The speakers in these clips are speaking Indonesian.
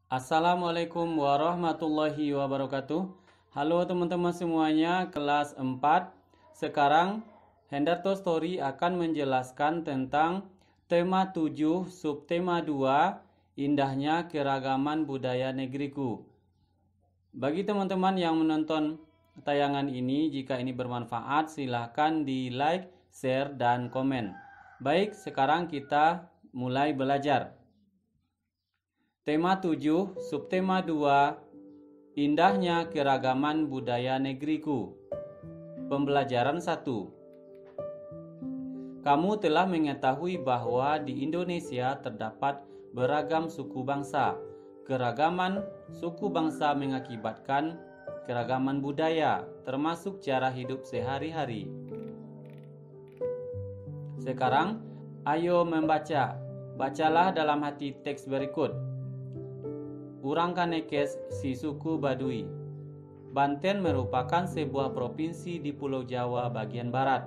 Assalamualaikum warahmatullahi wabarakatuh. Halo teman-teman semuanya, kelas 4. Sekarang Hendarto Story akan menjelaskan tentang tema 7, subtema 2, indahnya keragaman budaya negeriku. Bagi teman-teman yang menonton tayangan ini, jika ini bermanfaat, silahkan di like, share, dan komen. Baik, sekarang kita mulai belajar. Tema 7, subtema 2, indahnya keragaman budaya negeriku. Pembelajaran 1. Kamu telah mengetahui bahwa di Indonesia terdapat beragam suku bangsa. Keragaman suku bangsa mengakibatkan keragaman budaya, termasuk cara hidup sehari-hari. Sekarang, ayo membaca. Bacalah dalam hati teks berikut. Urang Kanekes si suku Baduy. Banten merupakan sebuah provinsi di Pulau Jawa bagian barat.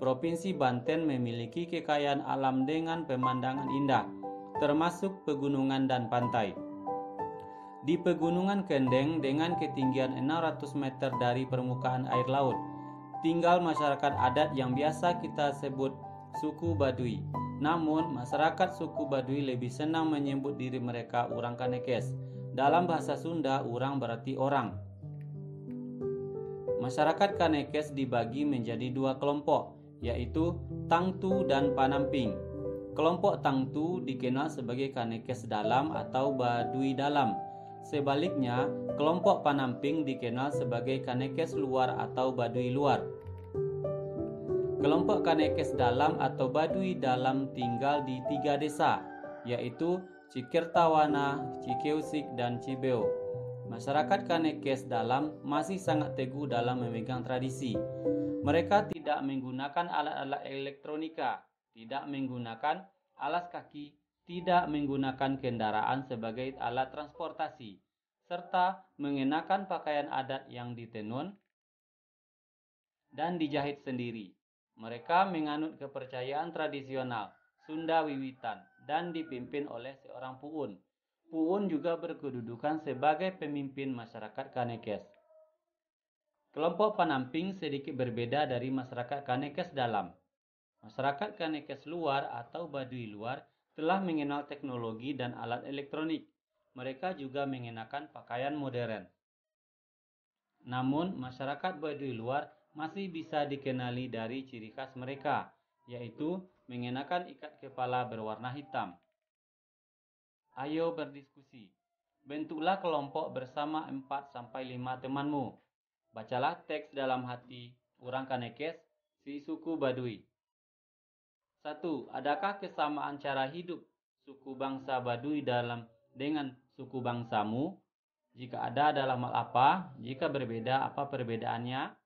Provinsi Banten memiliki kekayaan alam dengan pemandangan indah, termasuk pegunungan dan pantai. Di Pegunungan Kendeng dengan ketinggian 600 meter dari permukaan air laut, tinggal masyarakat adat yang biasa kita sebut suku Baduy. Namun, masyarakat suku Baduy lebih senang menyebut diri mereka Urang Kanekes. Dalam bahasa Sunda, urang berarti orang. Masyarakat Kanekes dibagi menjadi dua kelompok, yaitu Tangtu dan Panamping. Kelompok Tangtu dikenal sebagai Kanekes Dalam atau Baduy Dalam. Sebaliknya, kelompok Panamping dikenal sebagai Kanekes Luar atau Baduy Luar. Kelompok Kanekes Dalam atau Baduy Dalam tinggal di 3 desa, yaitu Cikirtawana, Cikeusik, dan Cibeo. Masyarakat Kanekes Dalam masih sangat teguh dalam memegang tradisi. Mereka tidak menggunakan alat-alat elektronika, tidak menggunakan alas kaki, tidak menggunakan kendaraan sebagai alat transportasi, serta mengenakan pakaian adat yang ditenun dan dijahit sendiri. Mereka menganut kepercayaan tradisional Sunda Wiwitan dan dipimpin oleh seorang puun. Puun juga berkedudukan sebagai pemimpin masyarakat Kanekes. Kelompok Panamping sedikit berbeda dari masyarakat Kanekes Dalam. Masyarakat Kanekes Luar atau Baduy Luar telah mengenal teknologi dan alat elektronik. Mereka juga mengenakan pakaian modern. Namun, masyarakat Baduy Luar masih bisa dikenali dari ciri khas mereka, yaitu mengenakan ikat kepala berwarna hitam. Ayo berdiskusi. Bentuklah kelompok bersama 4-5 temanmu. Bacalah teks dalam hati Urang Kanekes si suku Baduy. 1. Adakah kesamaan cara hidup suku bangsa Baduy dengan suku bangsamu? Jika ada, dalam hal apa? Jika berbeda, apa perbedaannya?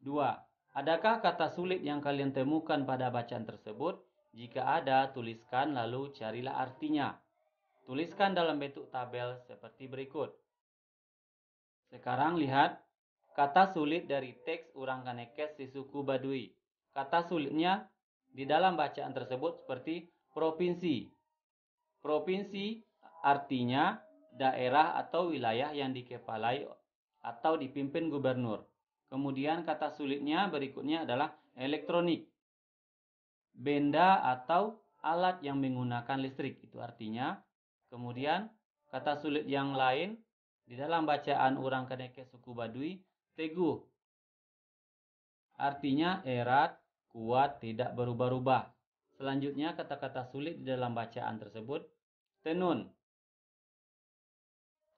2. Adakah kata sulit yang kalian temukan pada bacaan tersebut? Jika ada, tuliskan lalu carilah artinya. Tuliskan dalam bentuk tabel seperti berikut. Sekarang lihat kata sulit dari teks Urang Kanekes si suku Baduy. Kata sulitnya di dalam bacaan tersebut seperti provinsi. Provinsi artinya daerah atau wilayah yang dikepalai atau dipimpin gubernur. Kemudian kata sulitnya berikutnya adalah elektronik. Benda atau alat yang menggunakan listrik, itu artinya. Kemudian kata sulit yang lain di dalam bacaan Urang Kanekes suku Baduy, teguh. Artinya erat, kuat, tidak berubah-ubah. Selanjutnya kata-kata sulit di dalam bacaan tersebut, tenun.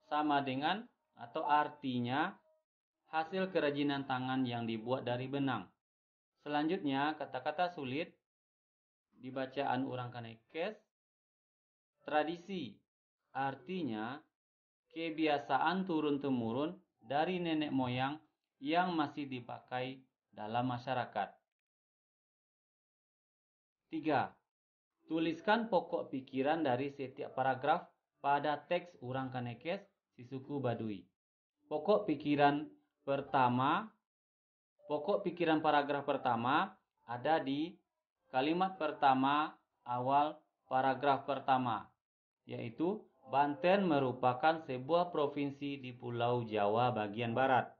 Sama dengan atau artinya hasil kerajinan tangan yang dibuat dari benang. Selanjutnya, kata-kata sulit di bacaan Urang Kanekes, tradisi. Artinya, kebiasaan turun-temurun dari nenek moyang yang masih dipakai dalam masyarakat. 3. Tuliskan pokok pikiran dari setiap paragraf pada teks Urang Kanekes si suku Baduy. Pokok pikiran paragraf pertama ada di kalimat pertama awal paragraf pertama, yaitu Banten merupakan sebuah provinsi di Pulau Jawa bagian barat.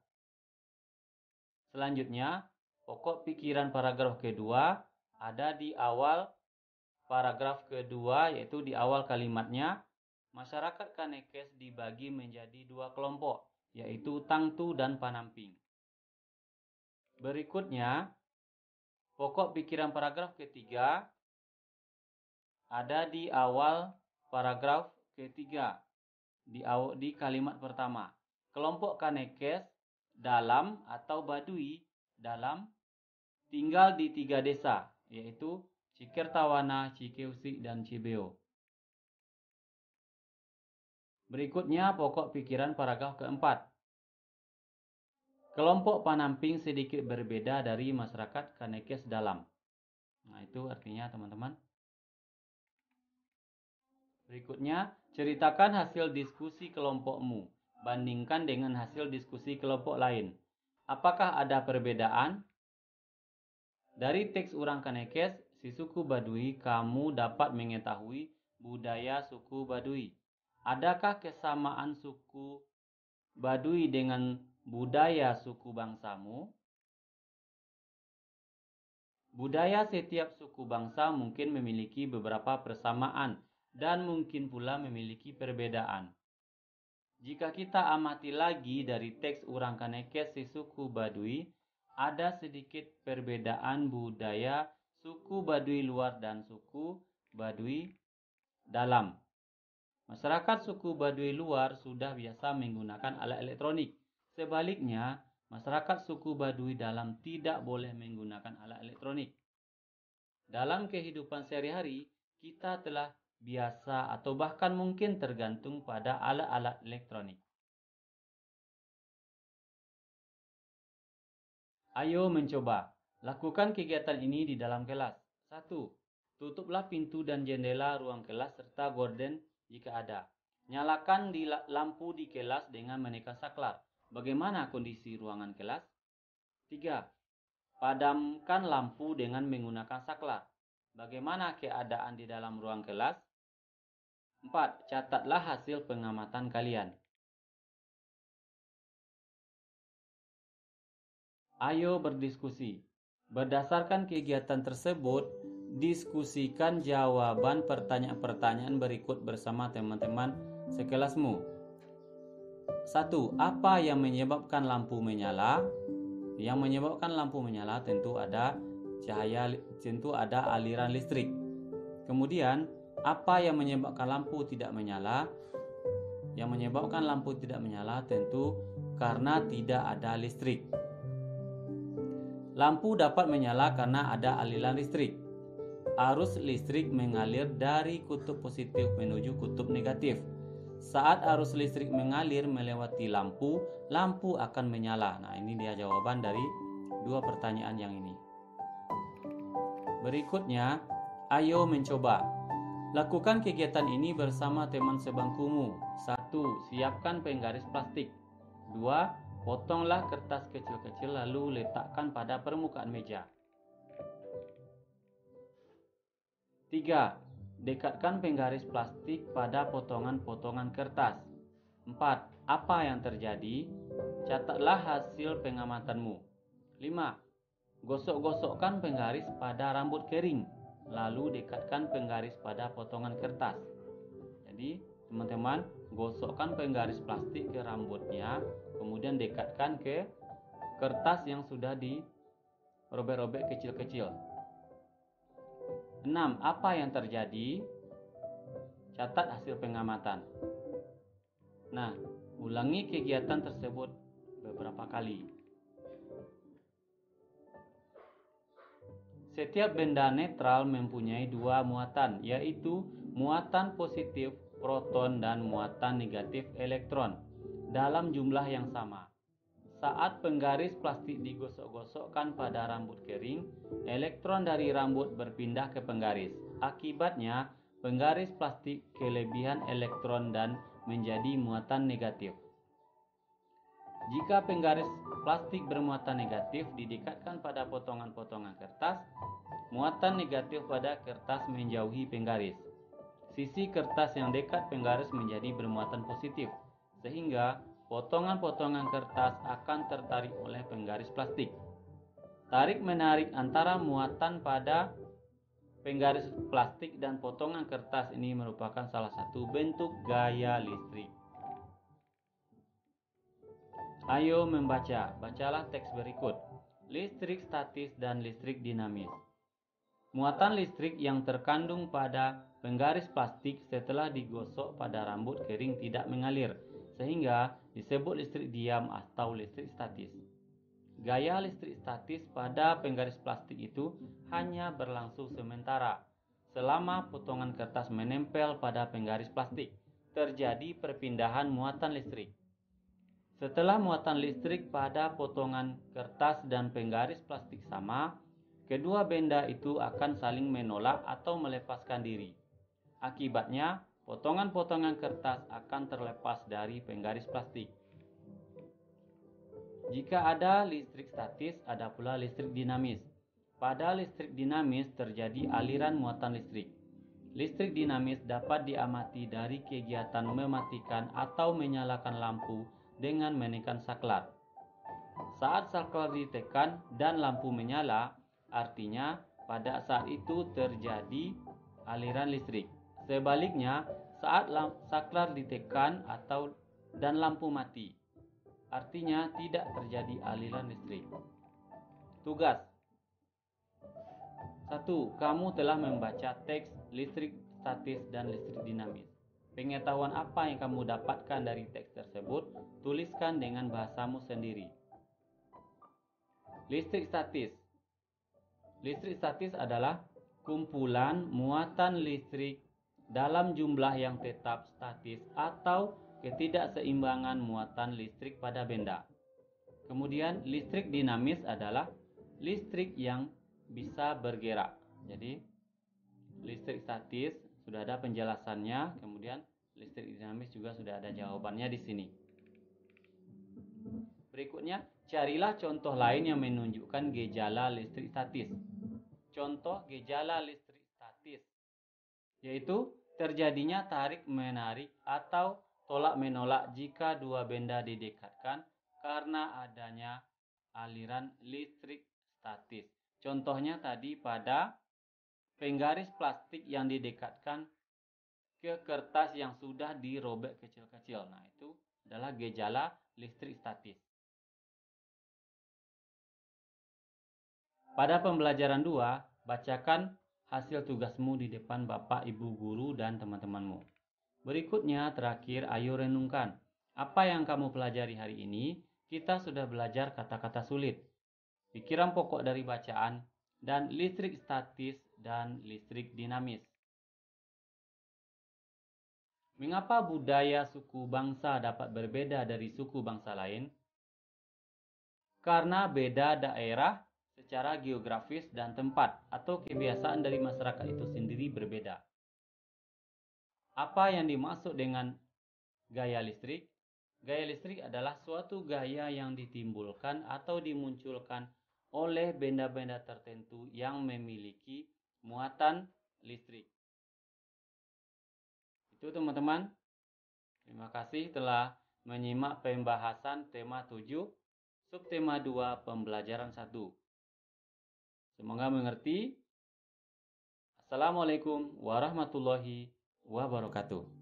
Selanjutnya, pokok pikiran paragraf kedua ada di awal paragraf kedua, yaitu di awal kalimatnya. Masyarakat Kanekes dibagi menjadi dua kelompok, yaitu Tangtu dan Panamping. Berikutnya, pokok pikiran paragraf ketiga ada di awal paragraf ketiga, di kalimat pertama. Kelompok Kanekes dalam atau Baduy dalam tinggal di 3 desa, yaitu Cikertawana, Cikeusik, dan Cibeo. Berikutnya pokok pikiran paragraf keempat. Kelompok Panamping sedikit berbeda dari masyarakat Kanekes dalam. Nah, itu artinya teman-teman. Berikutnya, ceritakan hasil diskusi kelompokmu. Bandingkan dengan hasil diskusi kelompok lain. Apakah ada perbedaan? Dari teks Urang Kanekes, si suku Baduy, kamu dapat mengetahui budaya suku Baduy. Adakah kesamaan suku Baduy dengan budaya suku bangsamu? Budaya setiap suku bangsa mungkin memiliki beberapa persamaan dan mungkin pula memiliki perbedaan. Jika kita amati lagi dari teks Urang Kanekes si suku Baduy, ada sedikit perbedaan budaya suku Baduy luar dan suku Baduy dalam. Masyarakat suku Baduy luar sudah biasa menggunakan alat elektronik. Sebaliknya, masyarakat suku Baduy dalam tidak boleh menggunakan alat elektronik. Dalam kehidupan sehari-hari, kita telah biasa atau bahkan mungkin tergantung pada alat-alat elektronik. Ayo mencoba. Lakukan kegiatan ini di dalam kelas. 1. Tutuplah pintu dan jendela ruang kelas serta gorden jika ada. Nyalakan lampu di kelas dengan menekan saklar. Bagaimana kondisi ruangan kelas? 3. Padamkan lampu dengan menggunakan saklar. Bagaimana keadaan di dalam ruang kelas? 4. Catatlah hasil pengamatan kalian. Ayo berdiskusi. Berdasarkan kegiatan tersebut, diskusikan jawaban pertanyaan-pertanyaan berikut bersama teman-teman sekelasmu. 1. Apa yang menyebabkan lampu menyala? Yang menyebabkan lampu menyala tentu ada aliran listrik. Kemudian, apa yang menyebabkan lampu tidak menyala? Yang menyebabkan lampu tidak menyala tentu karena tidak ada listrik. Lampu dapat menyala karena ada aliran listrik. Arus listrik mengalir dari kutub positif menuju kutub negatif. Saat arus listrik mengalir melewati lampu, lampu akan menyala. Nah, ini dia jawaban dari dua pertanyaan yang ini. Berikutnya, ayo mencoba. Lakukan kegiatan ini bersama teman sebangkumu. 1. Siapkan penggaris plastik. 2. Potonglah kertas kecil-kecil lalu letakkan pada permukaan meja. 3. Dekatkan penggaris plastik pada potongan-potongan kertas. 4. Apa yang terjadi? Catatlah hasil pengamatanmu. 5. Gosok-gosokkan penggaris pada rambut kering, lalu dekatkan penggaris pada potongan kertas. Jadi, teman-teman, gosokkan penggaris plastik ke rambutnya, kemudian dekatkan ke kertas yang sudah dirobek-robek kecil-kecil. 6. Apa yang terjadi? Catat hasil pengamatan. Nah, ulangi kegiatan tersebut beberapa kali. Setiap benda netral mempunyai dua muatan, yaitu muatan positif proton dan muatan negatif elektron dalam jumlah yang sama. Saat penggaris plastik digosok-gosokkan pada rambut kering, elektron dari rambut berpindah ke penggaris. Akibatnya, penggaris plastik kelebihan elektron dan menjadi muatan negatif. Jika penggaris plastik bermuatan negatif didekatkan pada potongan-potongan kertas, muatan negatif pada kertas menjauhi penggaris. sisi kertas yang dekat penggaris menjadi bermuatan positif, sehingga potongan-potongan kertas akan tertarik oleh penggaris plastik. Tarik-menarik antara muatan pada penggaris plastik dan potongan kertas ini merupakan salah satu bentuk gaya listrik. Ayo membaca, bacalah teks berikut. Listrik statis dan listrik dinamis. Muatan listrik yang terkandung pada penggaris plastik setelah digosok pada rambut kering tidak mengalir, sehingga disebut listrik diam atau listrik statis. Gaya listrik statis pada penggaris plastik itu hanya berlangsung sementara. Selama potongan kertas menempel pada penggaris plastik, terjadi perpindahan muatan listrik. Setelah muatan listrik pada potongan kertas dan penggaris plastik sama, kedua benda itu akan saling menolak atau melepaskan diri. Akibatnya, potongan-potongan kertas akan terlepas dari penggaris plastik. Jika ada listrik statis, ada pula listrik dinamis. Pada listrik dinamis terjadi aliran muatan listrik. Listrik dinamis dapat diamati dari kegiatan mematikan atau menyalakan lampu dengan menekan saklar. Saat saklar ditekan dan lampu menyala, artinya pada saat itu terjadi aliran listrik. Sebaliknya, saat saklar ditekan dan lampu mati, artinya tidak terjadi aliran listrik. Tugas 1. Kamu telah membaca teks listrik statis dan listrik dinamis. Pengetahuan apa yang kamu dapatkan dari teks tersebut, tuliskan dengan bahasamu sendiri. Listrik statis. Listrik statis adalah kumpulan muatan listrik dalam jumlah yang tetap statis atau ketidakseimbangan muatan listrik pada benda. Kemudian listrik dinamis adalah listrik yang bisa bergerak. Jadi listrik statis sudah ada penjelasannya, kemudian listrik dinamis juga sudah ada jawabannya di sini. Berikutnya, carilah contoh lain yang menunjukkan gejala listrik statis. Contoh gejala listrik statis yaitu terjadinya tarik-menarik atau tolak-menolak jika dua benda didekatkan karena adanya aliran listrik statis. Contohnya tadi pada penggaris plastik yang didekatkan ke kertas yang sudah dirobek kecil-kecil. Nah, itu adalah gejala listrik statis. Pada pembelajaran 2, bacakan hasil tugasmu di depan Bapak, Ibu guru dan teman-temanmu. Berikutnya, terakhir, ayo renungkan. Apa yang kamu pelajari hari ini? Kita sudah belajar kata-kata sulit, pikiran pokok dari bacaan, dan listrik statis dan listrik dinamis. Mengapa budaya suku bangsa dapat berbeda dari suku bangsa lain? Karena beda daerah secara geografis dan tempat atau kebiasaan dari masyarakat itu sendiri berbeda. Apa yang dimaksud dengan gaya listrik? Gaya listrik adalah suatu gaya yang ditimbulkan atau dimunculkan oleh benda-benda tertentu yang memiliki muatan listrik. Itu teman-teman. Terima kasih telah menyimak pembahasan tema 7, subtema 2, pembelajaran 1. Semoga mengerti. Assalamualaikum warahmatullahi wabarakatuh.